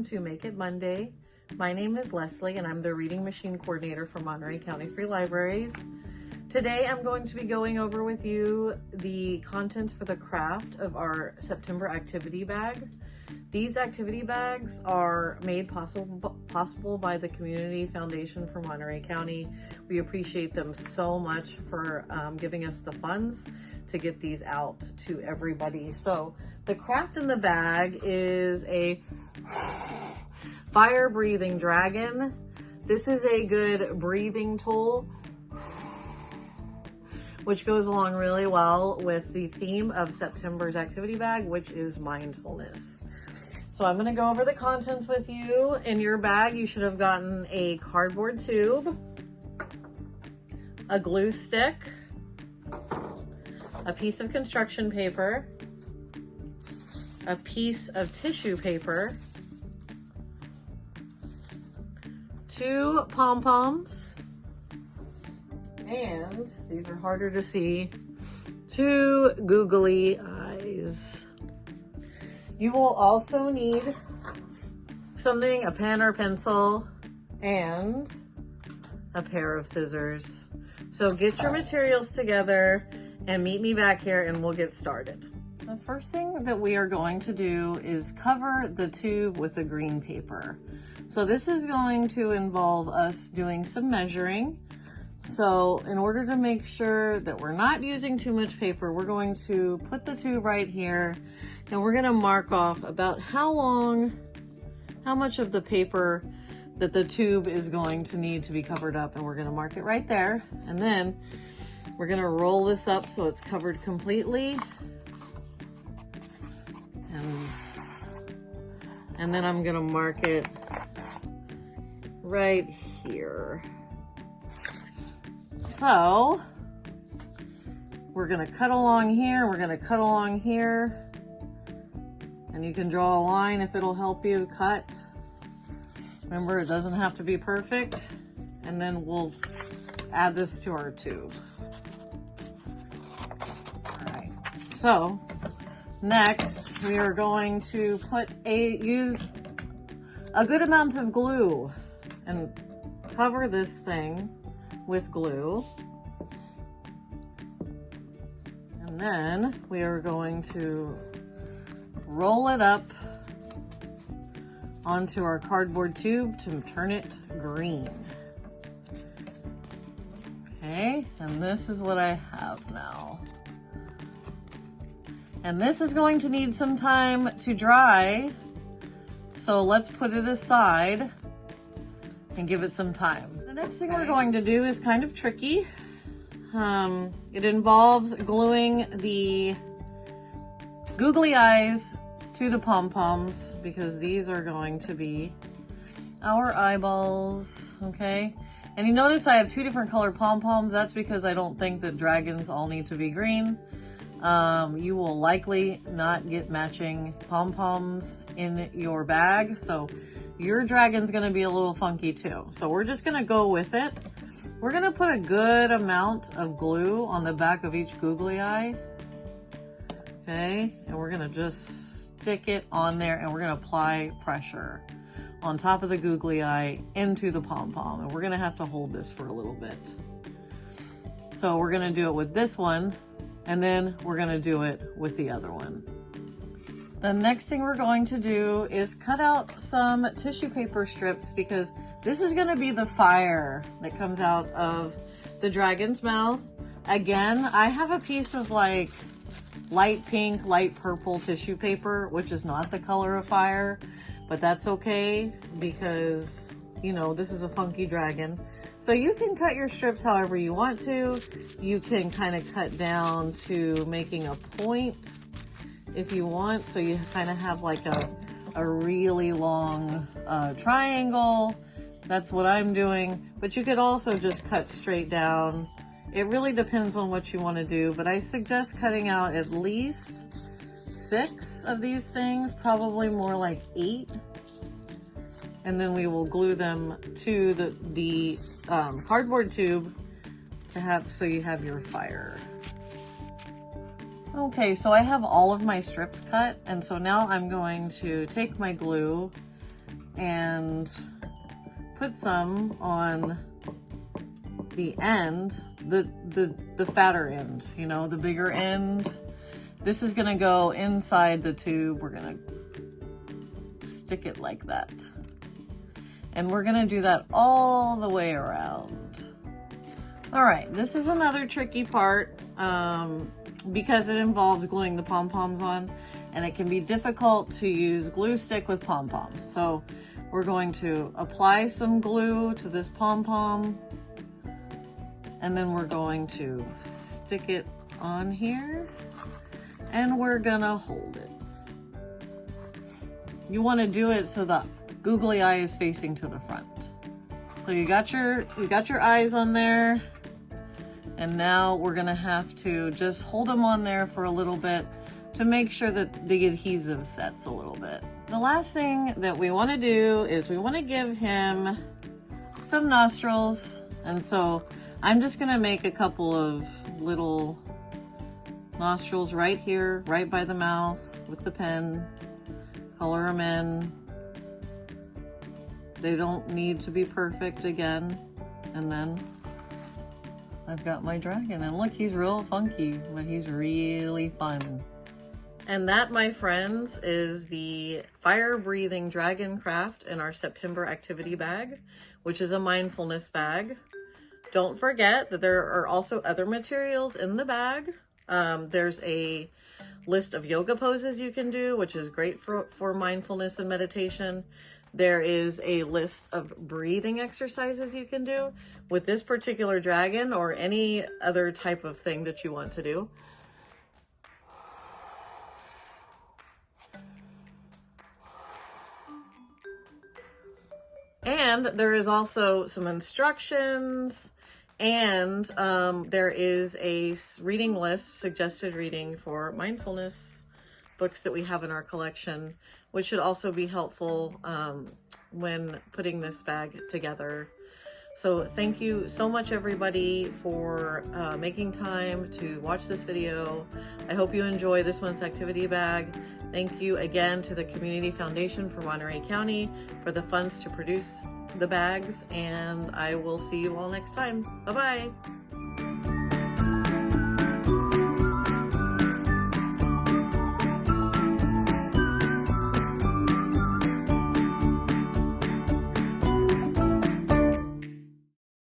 to Make It Monday. My name is Leslie and I'm the Reading Machine Coordinator for Monterey County Free Libraries. Today I'm going to be going over with you the contents for the craft of our September activity bag. These activity bags are made possible by the Community Foundation for Monterey County. We appreciate them so much for giving us the funds to get these out to everybody. So the craft in the bag is a fire breathing dragon. This is a good breathing tool, which goes along really well with the theme of September's activity bag, which is mindfulness. So I'm gonna go over the contents with you. In your bag, you should have gotten a cardboard tube, a glue stick, a piece of construction paper, a piece of tissue paper, 2 pom-poms, and these are harder to see, 2 googly eyes. You will also need something, a pen or pencil, and a pair of scissors. So get your materials together and meet me back here and we'll get started. The first thing that we are going to do is cover the tube with the green paper. So this is going to involve us doing some measuring. So in order to make sure that we're not using too much paper, we're going to put the tube right here and we're going to mark off about how much of the paper that the tube is going to need to be covered up, and we're going to mark it right there. And then we're going to roll this up so it's covered completely. And then I'm going to mark it right here. So we're going to cut along here, we're going to cut along here, and you can draw a line if it'll help you cut. Remember, it doesn't have to be perfect. And then we'll add this to our tube. All right, so next we are going to use a good amount of glue and cover this thing with glue. And then we are going to roll it up onto our cardboard tube to turn it green. Okay, and this is what I have now. And this is going to need some time to dry, so let's put it aside and give it some time. The next thing we're going to do is kind of tricky. It involves gluing the googly eyes to the pom-poms, because these are going to be our eyeballs, okay? And you notice I have 2 different colored pom-poms. That's because I don't think that dragons all need to be green. You will likely not get matching pom-poms in your bag, so your dragon's gonna be a little funky too. So we're just gonna go with it. We're gonna put a good amount of glue on the back of each googly eye, okay? And we're gonna just stick it on there, and we're gonna apply pressure on top of the googly eye into the pom-pom, and we're gonna have to hold this for a little bit. So we're gonna do it with this one, and then we're gonna do it with the other one. The next thing we're going to do is cut out some tissue paper strips, because this is gonna be the fire that comes out of the dragon's mouth. Again, I have a piece of like light pink, light purple tissue paper, which is not the color of fire, but that's okay because, you know, this is a funky dragon. So you can cut your strips however you want to. You can kind of cut down to making a point if you want. So you kind of have like a really long triangle. That's what I'm doing. But you could also just cut straight down. It really depends on what you want to do, but I suggest cutting out at least 6 of these things, probably more like 8. And then we will glue them to the cardboard tube so you have your fire. Okay, so I have all of my strips cut, and so now I'm going to take my glue and put some on the end, the fatter end, you know, the bigger end. This is gonna go inside the tube. We're gonna stick it like that. And we're gonna do that all the way around. All right, this is another tricky part because it involves gluing the pom-poms on, and it can be difficult to use glue stick with pom-poms. So we're going to apply some glue to this pom-pom, and then we're going to stick it on here, and we're gonna hold it. You wanna do it so the googly eye is facing to the front. So you got your eyes on there, and now we're gonna have to just hold them on there for a little bit to make sure that the adhesive sets a little bit. The last thing that we wanna do is we wanna give him some nostrils, and so I'm just gonna make a couple of little nostrils right here, right by the mouth with the pen, color them in. They don't need to be perfect again. And then I've got my dragon, and look, he's real funky, but he's really fun. And that, my friends, is the fire breathing dragon craft in our September activity bag, which is a mindfulness bag. Don't forget that there are also other materials in the bag. There's a list of yoga poses you can do, which is great for mindfulness and meditation. There is a list of breathing exercises you can do with this particular dragon or any other type of thing that you want to do. And there is also some instructions, and there is a reading list, suggested reading for mindfulness books that we have in our collection, which should also be helpful when putting this bag together. So thank you so much, everybody, for making time to watch this video. I hope you enjoy this month's activity bag. Thank you again to the Community Foundation for Monterey County for the funds to produce the bags, and I will see you all next time. Bye-bye.